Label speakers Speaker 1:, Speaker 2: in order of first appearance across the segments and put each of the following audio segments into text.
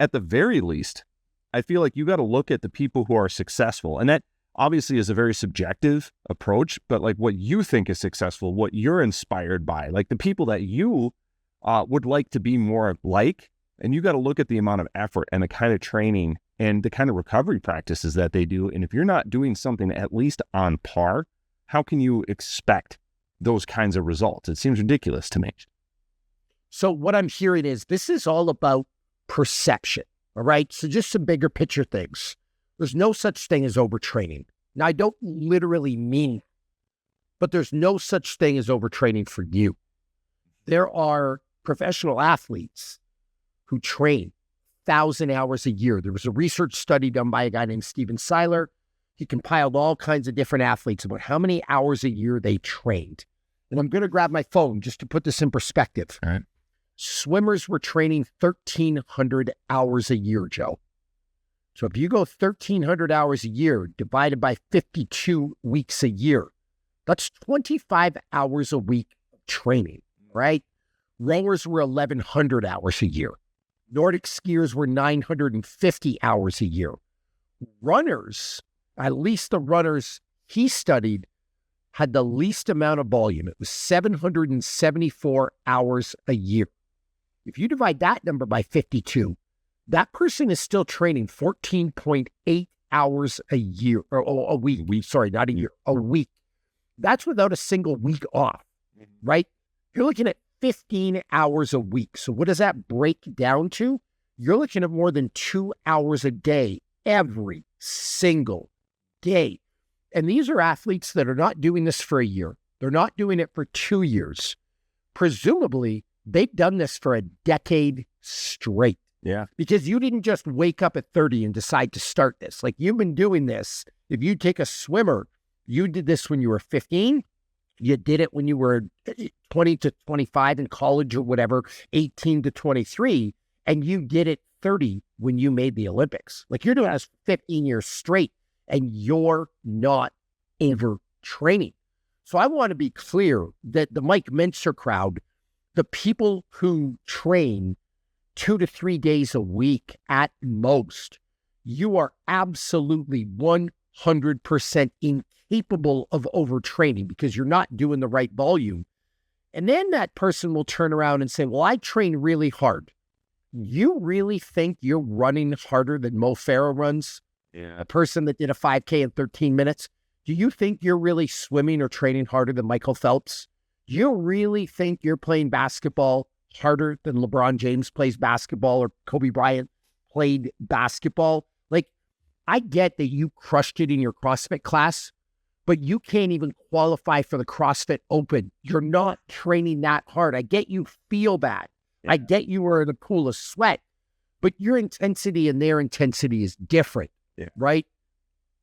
Speaker 1: at the very least, I feel like you got to look at the people who are successful. And that obviously is a very subjective approach, but like what you think is successful, what you're inspired by, like the people that you would like to be more like. And you got to look at the amount of effort and the kind of training and the kind of recovery practices that they do. And if you're not doing something at least on par, how can you expect those kinds of results? It seems ridiculous to me.
Speaker 2: So what I'm hearing is this is all about perception, all right? So just some bigger picture things. There's no such thing as overtraining. Now, I don't literally mean it, but there's no such thing as overtraining for you. There are professional athletes who train 1,000 hours a year. There was a research study done by a guy named Steven Seiler. He compiled all kinds of different athletes about how many hours a year they trained. And I'm going to grab my phone just to put this in perspective.
Speaker 1: All right.
Speaker 2: Swimmers were training 1,300 hours a year, Joe. So if you go 1,300 hours a year divided by 52 weeks a year, that's 25 hours a week of training, right? Rowers were 1,100 hours a year. Nordic skiers were 950 hours a year. Runners, at least the runners he studied, had the least amount of volume. It was 774 hours a year. If you divide that number by 52, that person is still training 14.8 hours a year, or a week. Sorry, not a year, a week. That's without a single week off, right? You're looking at 15 hours a week. So what does that break down to? You're looking at more than 2 hours a day, every single day. And these are athletes that are not doing this for a year. They're not doing it for 2 years. Presumably, they've done this for a decade straight.
Speaker 1: Yeah.
Speaker 2: Because you didn't just wake up at 30 and decide to start this. Like, you've been doing this. If you take a swimmer, you did this when you were 15. You did it when you were 20 to 25 in college or whatever, 18 to 23. And you did it 30 when you made the Olympics. Like, you're doing this 15 years straight, and you're not overtraining. So I want to be clear that the Mike Mentzer crowd, the people who train 2 to 3 days a week at most, you are absolutely 100% incapable of overtraining because you're not doing the right volume. And then that person will turn around and say, well, I train really hard. You really think you're running harder than Mo Farah runs?
Speaker 1: Yeah.
Speaker 2: A person that did a 5K in 13 minutes? Do you think you're really swimming or training harder than Michael Phelps? Do you really think you're playing basketball harder than LeBron James plays basketball or Kobe Bryant played basketball? Like, I get that you crushed it in your CrossFit class, but you can't even qualify for the CrossFit Open. You're not training that hard. I get you feel that. Yeah. I get you were in a pool of sweat, but your intensity and their intensity is different, right?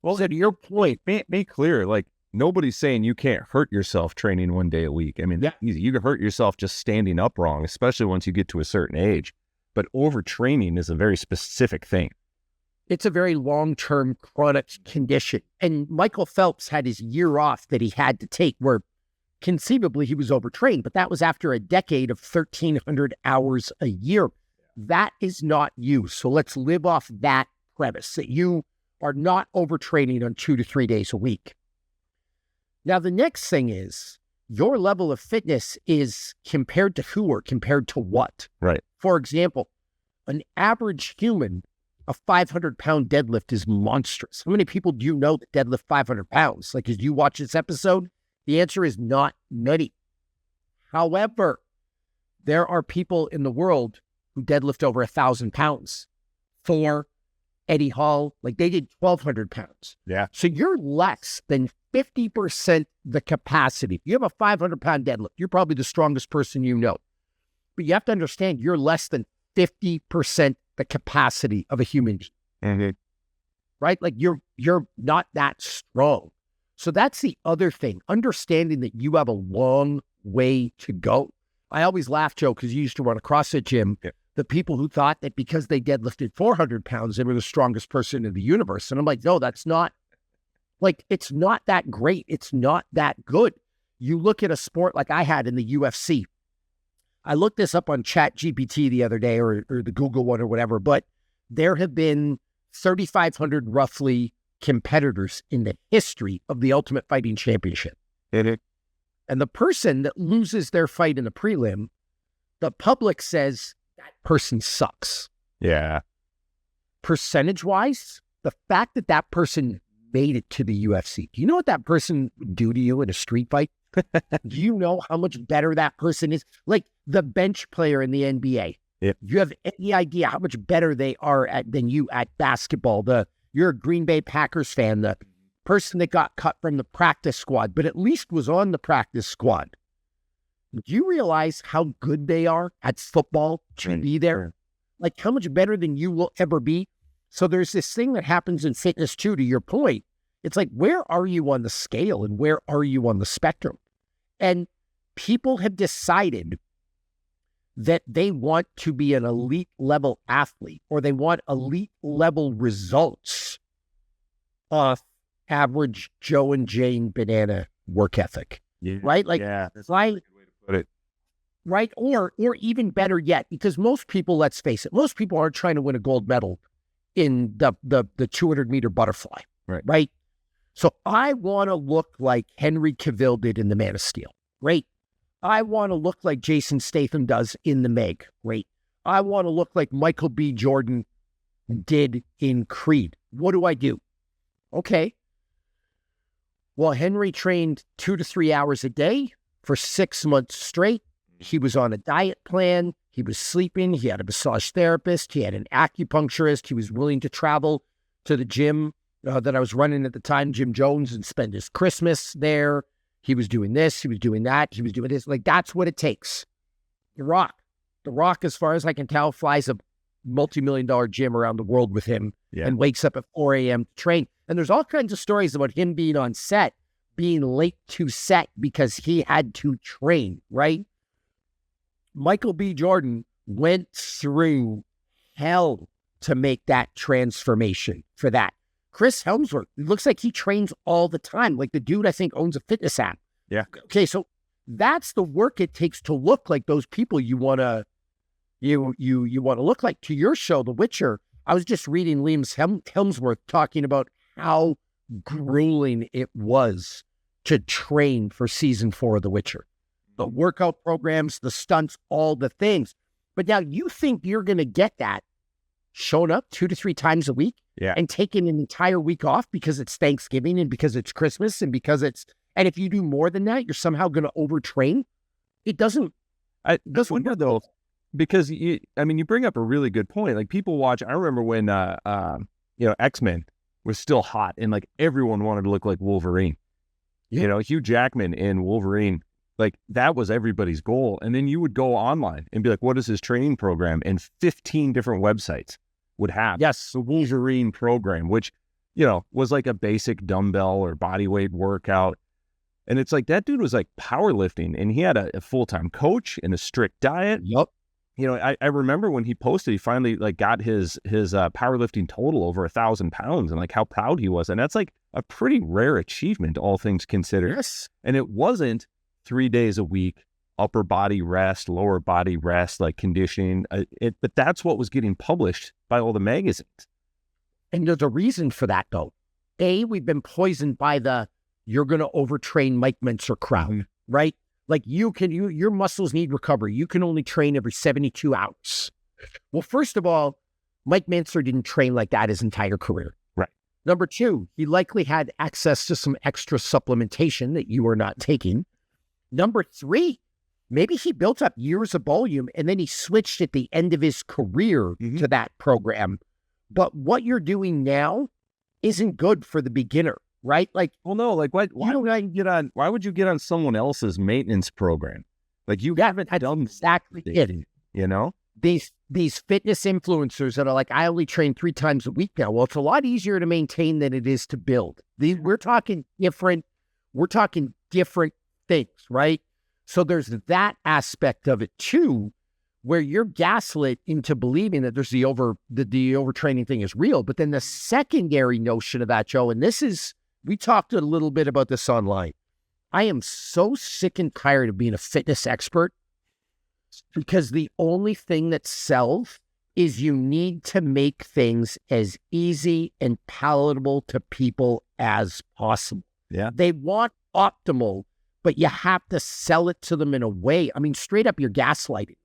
Speaker 1: Well, so to your point, make clear, like, nobody's saying you can't hurt yourself training 1 day a week. I mean, you can hurt yourself just standing up wrong, especially once you get to a certain age. But overtraining is a very specific thing.
Speaker 2: It's a very long-term chronic condition. And Michael Phelps had his year off that he had to take where conceivably he was overtrained, but that was after a decade of 1,300 hours a year. That is not you. So let's live off that premise that you are not overtraining on 2 to 3 days a week. Now, the next thing is your level of fitness is compared to who or compared to what?
Speaker 1: Right.
Speaker 2: For example, an average human, a 500-pound deadlift is monstrous. How many people do you know that deadlift 500 pounds? Like, as you watch this episode, the answer is not many. However, there are people in the world who deadlift over 1,000 pounds. Thor, Eddie Hall, like they did 1,200 pounds.
Speaker 1: Yeah.
Speaker 2: So you're less than 50% the capacity. If you have a 500-pound deadlift, you're probably the strongest person you know. But you have to understand you're less than 50% the capacity of a human being.
Speaker 1: Mm-hmm.
Speaker 2: Right? Like you're not that strong. So that's the other thing, understanding that you have a long way to go. I always laugh, Joe, because you used to run a CrossFit gym. Yeah. The people who thought that because they deadlifted 400 pounds, they were the strongest person in the universe. And I'm like, no, that's not, like, it's not that great. It's not that good. You look at a sport like I had in the UFC. I looked this up on ChatGPT the other day or the Google one or whatever, but there have been 3,500 roughly competitors in the history of the Ultimate Fighting Championship.
Speaker 1: And
Speaker 2: the person that loses their fight in the prelim, the public says that person sucks.
Speaker 1: Yeah.
Speaker 2: Percentage-wise, the fact that that person made it to the UFC, do you know what that person would do to you in a street fight? Do you know how much better that person is? Like the bench player in the NBA.
Speaker 1: Yep.
Speaker 2: Do you have any idea how much better they are than you at basketball? You're a Green Bay Packers fan, the person that got cut from the practice squad, but at least was on the practice squad. Do you realize how good they are at football to be there? Like how much better than you will ever be? So there's this thing that happens in fitness too, to your point. It's like, where are you on the scale and where are you on the spectrum? And people have decided that they want to be an elite level athlete or they want elite level results off average Joe and Jane banana work ethic.
Speaker 1: Yeah.
Speaker 2: Right? Like,
Speaker 1: yeah, that's
Speaker 2: right?
Speaker 1: a good way to put it.
Speaker 2: Right? Or even better yet, because most people, let's face it, most people aren't trying to win a gold medal in the 200-meter butterfly. Right? So I want to look like Henry Cavill did in The Man of Steel. Right? I want to look like Jason Statham does in The Meg. Right? I want to look like Michael B. Jordan did in Creed. What do? Okay. Well, Henry trained 2 to 3 hours a day for 6 months straight. He was on a diet plan. He was sleeping. He had a massage therapist. He had an acupuncturist. He was willing to travel to the gym that I was running at the time, Jim Jones, and spend his Christmas there. He was doing this. He was doing that. He was doing this. Like, that's what it takes. The Rock, as far as I can tell, flies a multi-million-dollar gym around the world with him and wakes up at 4 a.m. to train. And there's all kinds of stories about him being on set, being late to set because he had to train, right? Michael B. Jordan went through hell to make that transformation for that. Chris Helmsworth, it looks like he trains all the time. Like the dude, I think, owns a fitness app.
Speaker 1: Yeah.
Speaker 2: Okay, so that's the work it takes to look like those people you want to look like. To your show, The Witcher, I was just reading Liam Hemsworth talking about how grueling it was to train for season 4 of The Witcher. The workout programs, the stunts, all the things. But now you think you're going to get that showing up 2 to 3 times a week and taking an entire week off because it's Thanksgiving and because it's Christmas and and if you do more than that, you're somehow going to overtrain. It doesn't
Speaker 1: wonder though, because you bring up a really good point. Like people watch, I remember when, X-Men was still hot and like everyone wanted to look like Wolverine. Yeah. Hugh Jackman in Wolverine, like that was everybody's goal. And then you would go online and be like, what is his training program? And 15 different websites would have the Wolverine program, which, was like a basic dumbbell or body weight workout. And it's like, that dude was like powerlifting and he had a full-time coach and a strict diet.
Speaker 2: Yep.
Speaker 1: I remember when he posted, he finally like got his powerlifting total over 1,000 pounds and like how proud he was. And that's like a pretty rare achievement, all things considered.
Speaker 2: Yes.
Speaker 1: And it wasn't 3 days a week, upper body rest, lower body rest, like conditioning. But that's what was getting published by all the magazines.
Speaker 2: And there's a reason for that, though. We've been poisoned by you're going to overtrain Mike Mentzer crowd, right? Like your muscles need recovery. You can only train every 72 hours. Well, first of all, Mike Mentzer didn't train like that his entire career.
Speaker 1: Right.
Speaker 2: Number 2, he likely had access to some extra supplementation that you are not taking. Number 3, maybe he built up years of volume and then he switched at the end of his career to that program. But what you're doing now isn't good for the beginner, right? Like,
Speaker 1: well, no, like why would you get on someone else's maintenance program? Like you haven't done
Speaker 2: exactly it. These fitness influencers that are like, I only train 3 times a week now. Well, it's a lot easier to maintain than it is to build. We're talking different things, right? So there's that aspect of it too, where you're gaslit into believing that there's the overtraining thing is real. But then the secondary notion of that, Joe, and we talked a little bit about this online. I am so sick and tired of being a fitness expert because the only thing that sells is you need to make things as easy and palatable to people as possible.
Speaker 1: Yeah.
Speaker 2: They want optimal, but you have to sell it to them in a way. I mean, straight up, you're gaslighting.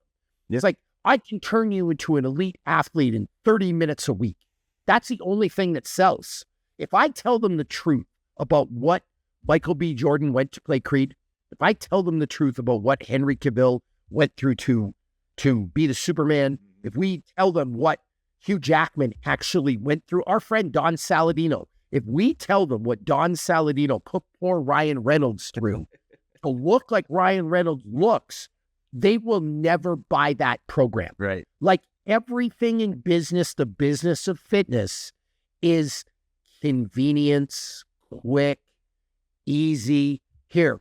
Speaker 1: Yeah.
Speaker 2: It's like, I can turn you into an elite athlete in 30 minutes a week. That's the only thing that sells. If I tell them the truth about what Michael B. Jordan went to play Creed, if I tell them the truth about what Henry Cavill went through to be the Superman, if we tell them what Hugh Jackman actually went through, our friend Don Saladino, if we tell them what Don Saladino put poor Ryan Reynolds through to look like Ryan Reynolds looks, they will never buy that program.
Speaker 1: Right.
Speaker 2: Like everything in business, the business of fitness is convenience, quick, easy. Here,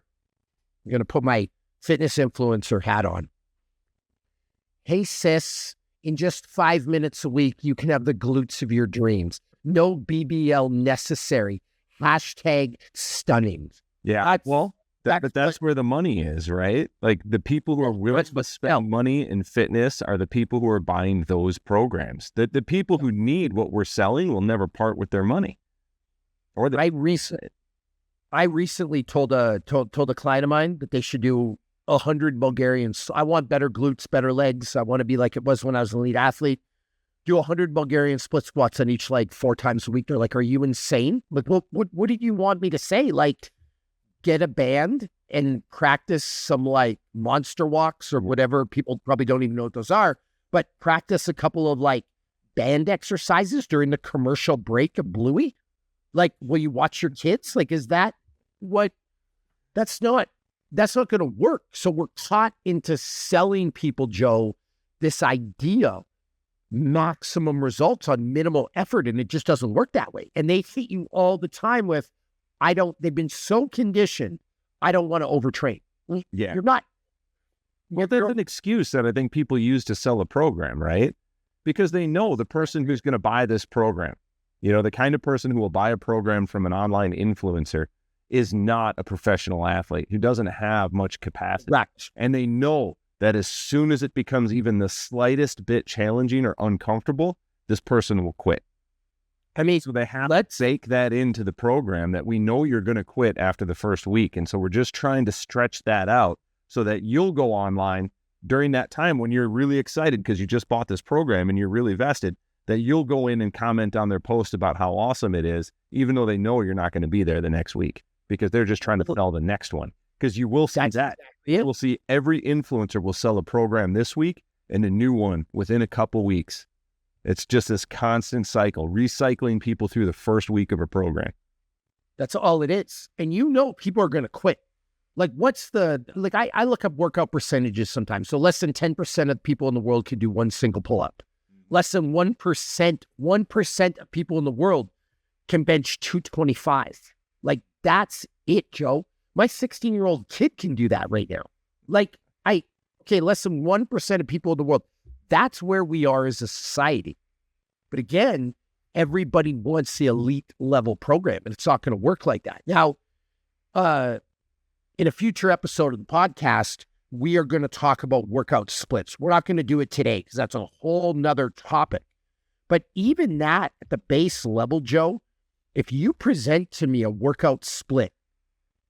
Speaker 2: I'm going to put my fitness influencer hat on. Hey, sis, in just 5 minutes a week, you can have the glutes of your dreams. No BBL necessary. Hashtag stunning.
Speaker 1: Yeah. But that's where the money is, right? Like the people who are willing to spend money in fitness are the people who are buying those programs. The people who need what we're selling will never part with their money.
Speaker 2: I recently told a client of mine that they should do 100 Bulgarians. I want better glutes, better legs. I want to be like it was when I was an elite athlete. Do 100 Bulgarian split squats on each leg 4 times a week. They're like, are you insane? Like, what did you want me to say? Like, get a band and practice some like monster walks or whatever. People probably don't even know what those are, but practice a couple of like band exercises during the commercial break of Bluey. Like, will you watch your kids? Like, is that what? That's not going to work. So we're caught into selling people, Joe, this idea, maximum results on minimal effort, and it just doesn't work that way. And they hit you all the time with, they've been so conditioned, I don't want to overtrain.
Speaker 1: Yeah.
Speaker 2: You're not.
Speaker 1: Well, there's an excuse that I think people use to sell a program, right? Because they know the person who's going to buy this program, the kind of person who will buy a program from an online influencer is not a professional athlete who doesn't have much capacity.
Speaker 2: Right.
Speaker 1: And they know that as soon as it becomes even the slightest bit challenging or uncomfortable, this person will quit.
Speaker 2: I mean,
Speaker 1: so they have to bake that into the program that we know you're going to quit after the first week. And so we're just trying to stretch that out so that you'll go online during that time when you're really excited because you just bought this program and you're really vested, that you'll go in and comment on their post about how awesome it is, even though they know you're not going to be there the next week because they're just trying to sell the next one. Because you will see that. You will see every influencer will sell a program this week and a new one within a couple weeks. It's just this constant cycle, recycling people through the first week of a program.
Speaker 2: That's all it is. And people are going to quit. Like I look up workout percentages sometimes. So less than 10% of people in the world can do one single pull-up. Less than 1% of people in the world can bench 225. Like that's it, Joe. My 16-year-old kid can do that right now. Like less than 1% of people in the world. That's where we are as a society. But again, everybody wants the elite level program, and it's not going to work like that. Now, in a future episode of the podcast, we are going to talk about workout splits. We're not going to do it today because that's a whole nother topic. But even that at the base level, Joe, if you present to me a workout split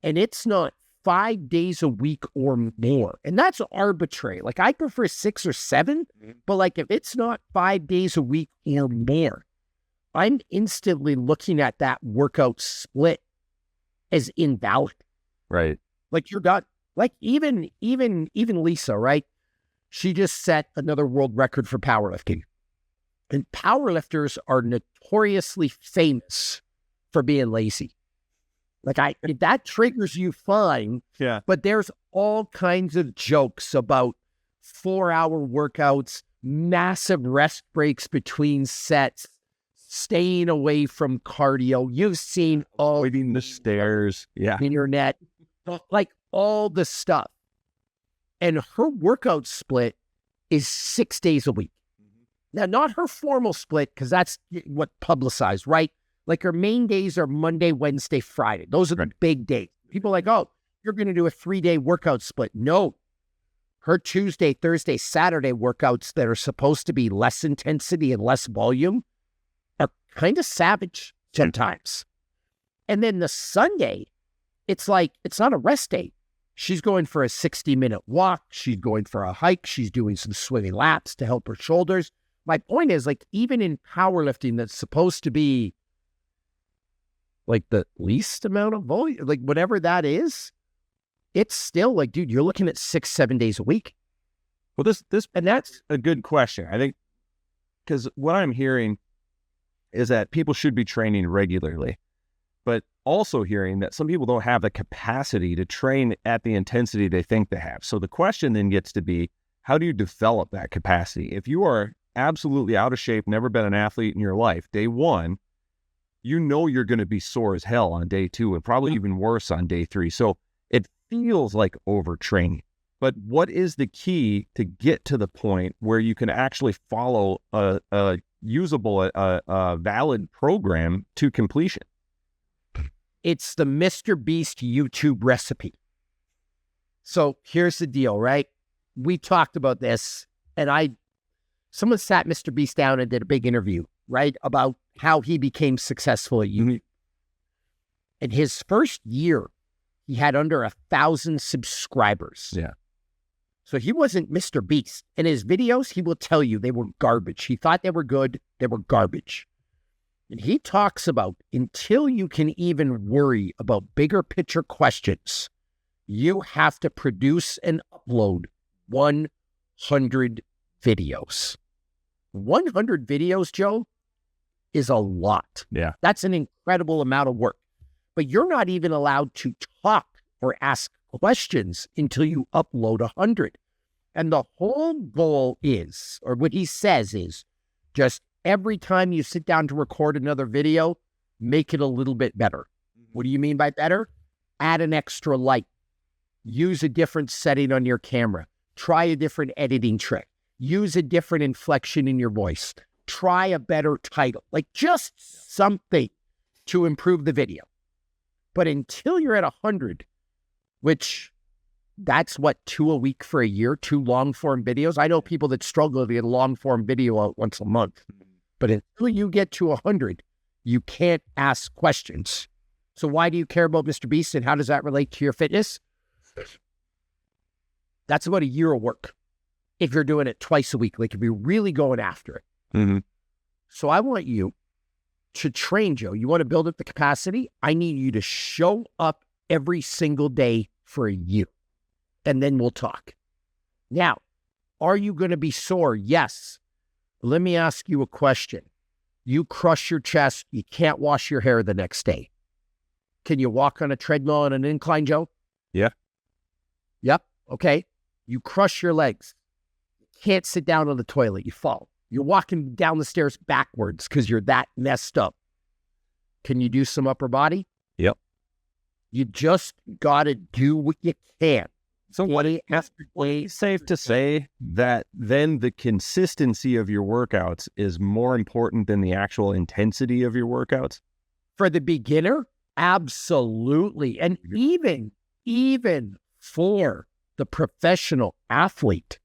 Speaker 2: and it's not 5 days a week or more, and that's arbitrary. Like I prefer 6 or 7, but like if it's not 5 days a week or more, I'm instantly looking at that workout split as invalid.
Speaker 1: Right.
Speaker 2: Like you're not, like even Lisa, right? She just set another world record for powerlifting. And powerlifters are notoriously famous for being lazy. Like if that triggers you, fine.
Speaker 1: Yeah.
Speaker 2: But there's all kinds of jokes about 4-hour workouts, massive rest breaks between sets, staying away from cardio. You've seen
Speaker 1: avoiding the stairs. Yeah.
Speaker 2: Internet, like all the stuff. And her workout split is 6 days a week. Now, not her formal split, because that's what publicized, right? Like her main days are Monday, Wednesday, Friday. Those are the big days. People are like, oh, you're going to do a 3-day workout split. No. her Tuesday, Thursday, Saturday workouts that are supposed to be less intensity and less volume are kind of savage sometimes. And then the Sunday, it's like, it's not a rest day. She's going for a 60-minute walk. She's going for a hike. She's doing some swimming laps to help her shoulders. My point is, like, even in powerlifting that's supposed to be like the least amount of volume, like whatever that is, it's still like, dude, you're looking at 6-7 days a week.
Speaker 1: Well, and that's a good question. I think, because what I'm hearing is that people should be training regularly, but also hearing that some people don't have the capacity to train at the intensity they think they have. So the question then gets to be, how do you develop that capacity? If you are absolutely out of shape, never been an athlete in your life, day one, you know you're going to be sore as hell on day two and probably even worse on day three. So it feels like overtraining. But what is the key to get to the point where you can actually follow a usable, valid program to completion?
Speaker 2: It's the Mr. Beast YouTube recipe. So here's the deal, right? We talked about this, and someone sat Mr. Beast down and did a big interview, right, about how he became successful at YouTube. In his first year, he had under 1,000 subscribers.
Speaker 1: Yeah.
Speaker 2: So he wasn't Mr. Beast. In his videos, he will tell you they were garbage. He thought they were good. They were garbage. And he talks about, until you can even worry about bigger picture questions, you have to produce and upload 100 videos. 100 videos, Joe, is a lot.
Speaker 1: Yeah.
Speaker 2: That's an incredible amount of work. But you're not even allowed to talk or ask questions until you upload 100. And the whole goal is, or what he says is, just every time you sit down to record another video, make it a little bit better. What do you mean by better? Add an extra light. Use a different setting on your camera. Try a different editing trick. Use a different inflection in your voice. Try a better title. Like just something to improve the video. But until you're at 100, which that's what, 2 a week for a year, 2 long-form videos. I know people that struggle to get a long-form video out once a month. But until you get to 100, you can't ask questions. So why do you care about Mr. Beast, and how does that relate to your fitness? That's about a year of work if you're doing it twice a week, like if you're really going after it.
Speaker 1: Mm-hmm.
Speaker 2: So I want you to train, Joe. You want to build up the capacity? I need you to show up every single day for a year, and then we'll talk. Now, are you going to be sore? Yes. Let me ask you a question. You crush your chest. You can't wash your hair the next day. Can you walk on a treadmill on an incline, Joe?
Speaker 1: Yeah.
Speaker 2: Yep. Okay. You crush your legs. You can't sit down on the toilet. You fall. You're walking down the stairs backwards because you're that messed up. Can you do some upper body?
Speaker 1: Yep.
Speaker 2: You just got to do what you can.
Speaker 1: So what it's safe to say that then the consistency of your workouts is more important than the actual intensity of your workouts?
Speaker 2: For the beginner, absolutely. And even for the professional athlete,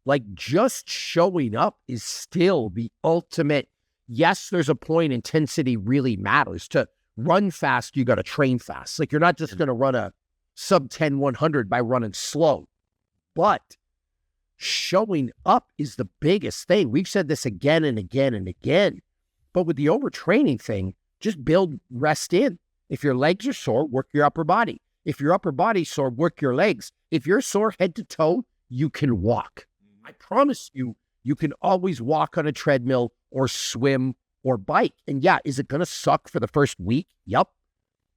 Speaker 2: like just showing up is still the ultimate. Yes, there's a point intensity really matters. To run fast, you got to train fast. Like you're not just going to run a sub 10 100 by running slow. But showing up is the biggest thing. We've said this again and again and again. But with the overtraining thing, just build rest in. If your legs are sore, work your upper body. If your upper body's sore, work your legs. If you're sore head to toe, you can walk. I promise you, you can always walk on a treadmill or swim or bike. And yeah, is it going to suck for the first week? Yep.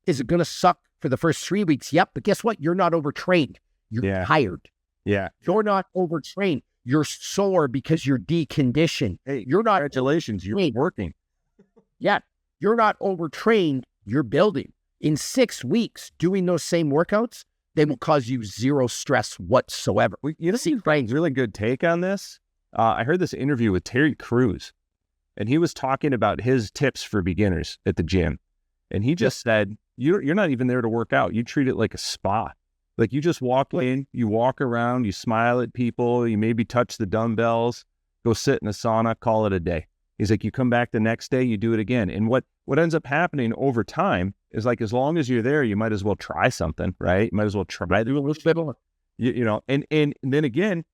Speaker 2: Is it going to suck for the first 3 weeks? Yep. But guess what? You're not overtrained. You're tired.
Speaker 1: Yeah.
Speaker 2: You're not overtrained. You're sore because you're deconditioned.
Speaker 1: Hey,
Speaker 2: you're not.
Speaker 1: Congratulations. You're working.
Speaker 2: Yeah. You're not overtrained. You're building. In 6 weeks, doing those same workouts, they will cause you zero stress whatsoever.
Speaker 1: You know, Frank's really good take on this. I heard this interview with Terry Crews, and he was talking about his tips for beginners at the gym. And he just said, you're not even there to work out. You treat it like a spa. Like you just walk in, you walk around, you smile at people, you maybe touch the dumbbells, go sit in the sauna, call it a day. He's like, you come back the next day, you do it again. And what ends up happening over time is like, as long as you're there, you might as well try something, right? You might as well try do a little bit more, you know, and then again,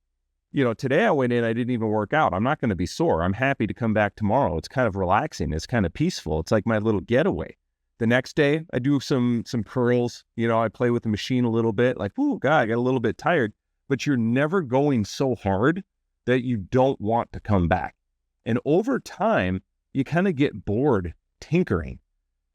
Speaker 1: you know, today I went in, I didn't even work out. I'm not going to be sore. I'm happy to come back tomorrow. It's kind of relaxing. It's kind of peaceful. It's like my little getaway. The next day I do some curls, you know, I play with the machine a little bit, like, oh God, I got a little bit tired, but you're never going so hard that you don't want to come back. And over time, you kind of get bored tinkering.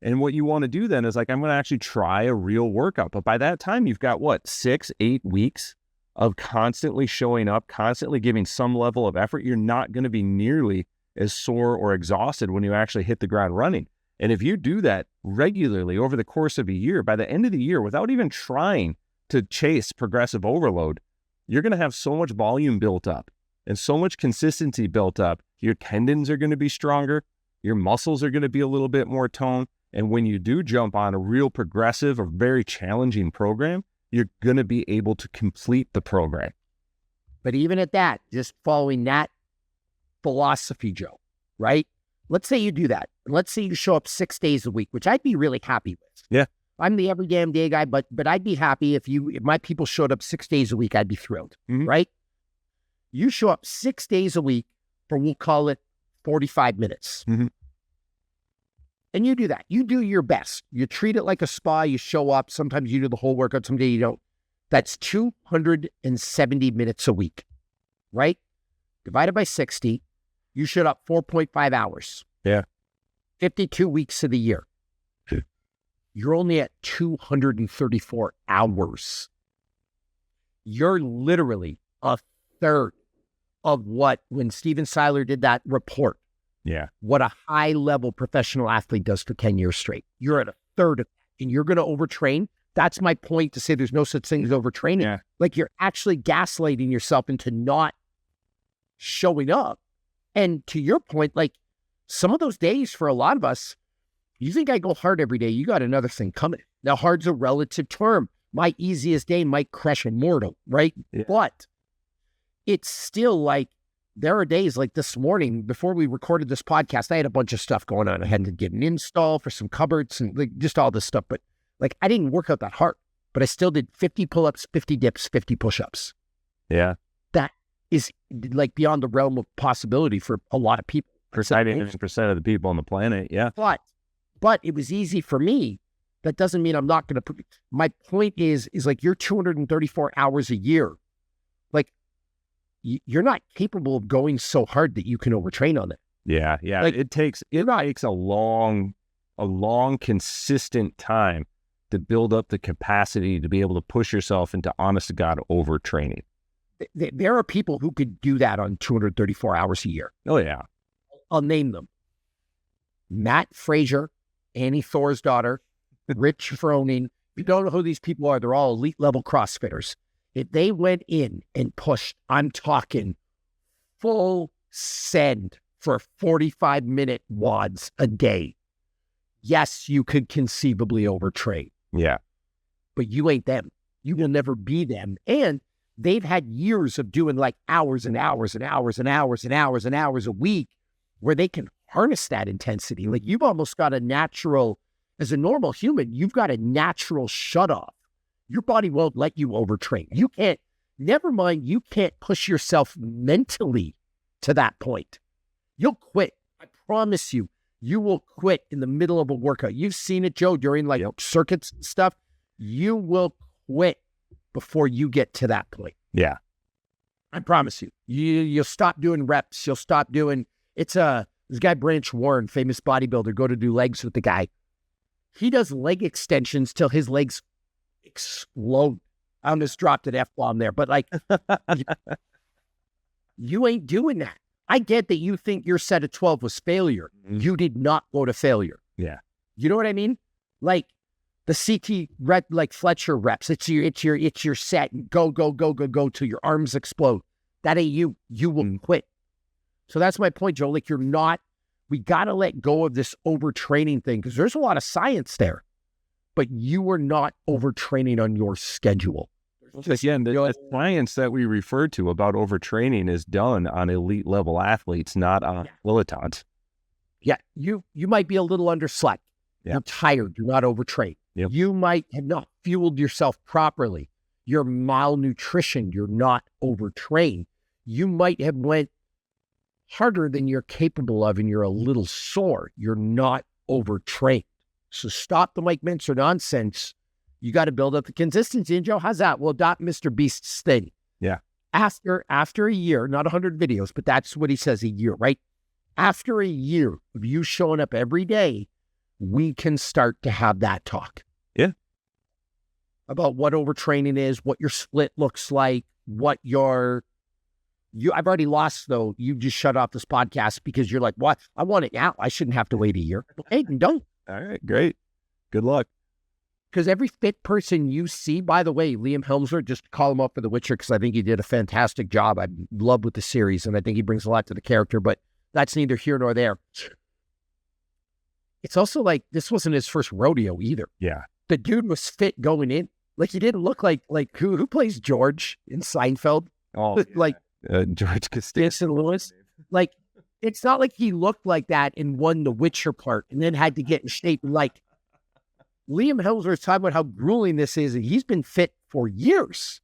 Speaker 1: And what you want to do then is like, I'm going to actually try a real workout. But by that time, you've got what, 6-8 weeks of constantly showing up, constantly giving some level of effort. You're not going to be nearly as sore or exhausted when you actually hit the ground running. And if you do that regularly over the course of a year, by the end of the year, without even trying to chase progressive overload, you're going to have so much volume built up and so much consistency built up. Your tendons are going to be stronger. Your muscles are going to be a little bit more toned. And when you do jump on a real progressive or very challenging program, you're going to be able to complete the program.
Speaker 2: But even at that, just following that philosophy, Joe, right? Let's say you do that. Let's say you show up 6 days a week, which I'd be really happy with.
Speaker 1: Yeah.
Speaker 2: I'm the every damn day guy, but I'd be happy if my people showed up 6 days a week, I'd be thrilled, right? You show up 6 days a week for, we'll call it 45 minutes. And you do that. You do your best. You treat it like a spa. You show up. Sometimes you do the whole workout. Someday you don't. That's 270 minutes a week, right? Divided by 60, you showed up 4.5 hours.
Speaker 1: Yeah.
Speaker 2: 52 weeks of the year. You're only at 234 hours. You're literally a third of what, when Steven Seiler did that report, what a high-level professional athlete does for 10 years straight. You're at a third of that, and you're going to overtrain. That's my point to say there's no such thing as overtraining.
Speaker 1: Yeah.
Speaker 2: Like, you're actually gaslighting yourself into not showing up. And to your point, like, some of those days for a lot of us, you think I go hard every day, you got another thing coming. Now, hard's a relative term. My easiest day might crush a mortal, right?
Speaker 1: Yeah.
Speaker 2: But it's still like, there are days like this morning, before we recorded this podcast, I had a bunch of stuff going on. I had to get an install for some cupboards and like just all this stuff. But like, I didn't work out that hard, but I still did 50 pull-ups, 50 dips, 50 push-ups.
Speaker 1: Yeah.
Speaker 2: That is like beyond the realm of possibility for a lot of people.
Speaker 1: 90% of the people on the planet. Yeah.
Speaker 2: But it was easy for me. That doesn't mean I'm not going to put, my point is like, you're 234 hours a year. Like, you're not capable of going so hard that you can overtrain on it.
Speaker 1: Yeah. Yeah.
Speaker 2: Like,
Speaker 1: it takes a long, consistent time to build up the capacity to be able to push yourself into honest to God overtraining.
Speaker 2: There are people who could do that on 234 hours a year.
Speaker 1: Oh yeah.
Speaker 2: I'll name them. Matt Frazier, Annie Thor's daughter, Rich Froning. If you don't know who these people are, they're all elite level CrossFitters. If they went in and pushed, I'm talking full send for 45-minute WODs a day, yes, you could conceivably overtrain.
Speaker 1: Yeah.
Speaker 2: But you ain't them. You will never be them. And they've had years of doing like hours and hours and hours and hours and hours and hours a week where they can harness that intensity. Like, you've almost got a natural, as a normal human, you've got a natural shut off. Your body won't let you overtrain. You can't, never mind, you can't push yourself mentally to that point. You'll quit. I promise you, you will quit in the middle of a workout. You've seen it, Joe, during like circuits and stuff. You will quit before you get to that point.
Speaker 1: Yeah.
Speaker 2: I promise you. You'll stop doing reps. You'll stop doing, this guy, Branch Warren, famous bodybuilder, go to do legs with the guy. He does leg extensions till his legs explode. I almost dropped an F-bomb there, but like, you ain't doing that. I get that you think your set of 12 was failure. You did not go to failure.
Speaker 1: Yeah.
Speaker 2: You know what I mean? Like the CT rep, like Fletcher reps. It's your set. Go till your arms explode. That ain't you. You will quit. So that's my point, Joe. Like, we got to let go of this overtraining thing, because there's a lot of science there, but you are not overtraining on your schedule.
Speaker 1: Again, the science that we refer to about overtraining is done on elite level athletes, not on dilettantes.
Speaker 2: Yeah, you might be a little underslept.
Speaker 1: Yeah.
Speaker 2: You're tired. You're not overtrained.
Speaker 1: Yep.
Speaker 2: You might have not fueled yourself properly. You're malnutritioned. You're not overtrained. You might have went harder than you're capable of, and you're a little sore. You're not overtrained. So stop the Mike Mincer nonsense. You got to build up the consistency. And Joe, how's that? Well, adopt Mr. Beast's thing.
Speaker 1: Yeah.
Speaker 2: After a year, not 100 videos, but that's what he says, a year, right? After a year of you showing up every day, we can start to have that talk.
Speaker 1: Yeah.
Speaker 2: About what overtraining is, what your split looks like, what your... I've already lost, though. You just shut off this podcast because you're like, what? I want it now. I shouldn't have to wait a year. Hey, don't.
Speaker 1: All right, great. Good luck.
Speaker 2: Because every fit person you see, by the way, Liam Helmsley, just call him up for The Witcher because I think he did a fantastic job. I'm in love with the series, and I think he brings a lot to the character, but that's neither here nor there. It's also like, this wasn't his first rodeo either.
Speaker 1: Yeah.
Speaker 2: The dude was fit going in. Like, he didn't look like who plays George in Seinfeld?
Speaker 1: Oh,
Speaker 2: like
Speaker 1: George Costanza.
Speaker 2: Jason Lewis. Like, it's not like he looked like that and won the Witcher part and then had to get in shape. Like, Liam Helmsley's talking about how grueling this is, and he's been fit for years,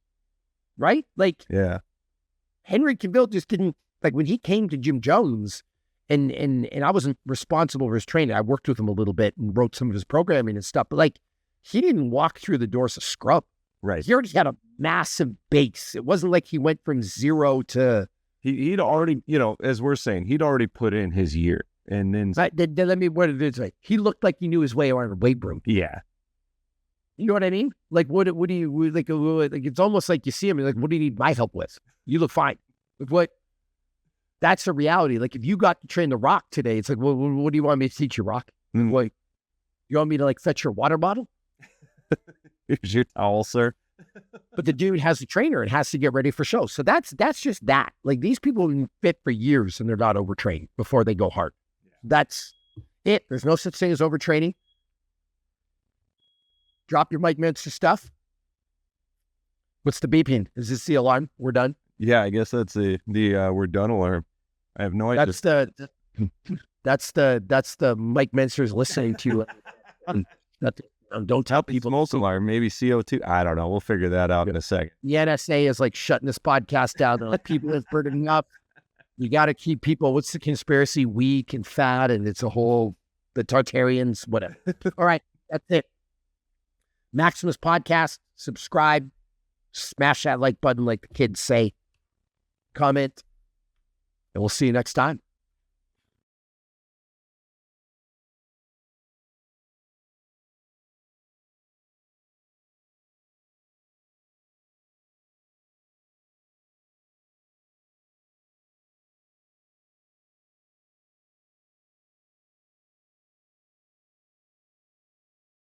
Speaker 2: right? Like,
Speaker 1: yeah.
Speaker 2: Henry Cavill just didn't, like, when he came to Jim Jones, and I wasn't responsible for his training. I worked with him a little bit and wrote some of his programming and stuff, but like, he didn't walk through the doors a scrub.
Speaker 1: Right.
Speaker 2: He already had a massive base. It wasn't like he went from zero to...
Speaker 1: He'd already, as we're saying, he'd already put in his year. And then...
Speaker 2: Let me what it is. Like, he looked like he knew his way around a weight room.
Speaker 1: Yeah.
Speaker 2: You know what I mean? Like, what do you, like, it's almost like you see him, like, what do you need my help with? You look fine. Like, what? That's the reality. Like, if you got to train The Rock today, it's like, well, what do you want me to teach you, Rock?
Speaker 1: Mm.
Speaker 2: Like, you want me to, like, fetch your water bottle?
Speaker 1: Here's your towel, sir.
Speaker 2: But the dude has a trainer and has to get ready for show. So that's just that. Like, these people have been fit for years and they're not overtrained before they go hard. Yeah. That's it. There's no such thing as overtraining. Drop your Mike Mincer stuff. What's the beeping? Is this the alarm? We're done?
Speaker 1: Yeah, I guess that's the we're done alarm. I have no idea.
Speaker 2: That's the Mike Mincer's listening to. Don't tell people.
Speaker 1: Smoke alarm, maybe CO2. I don't know. We'll figure that out in a second.
Speaker 2: The NSA is like shutting this podcast down. They're like, people is burning up. You got to keep people. What's the conspiracy? Weak and fat, and it's a whole the Tartarians, whatever. All right, that's it. Maximus podcast. Subscribe. Smash that like button, like the kids say. Comment, and we'll see you next time.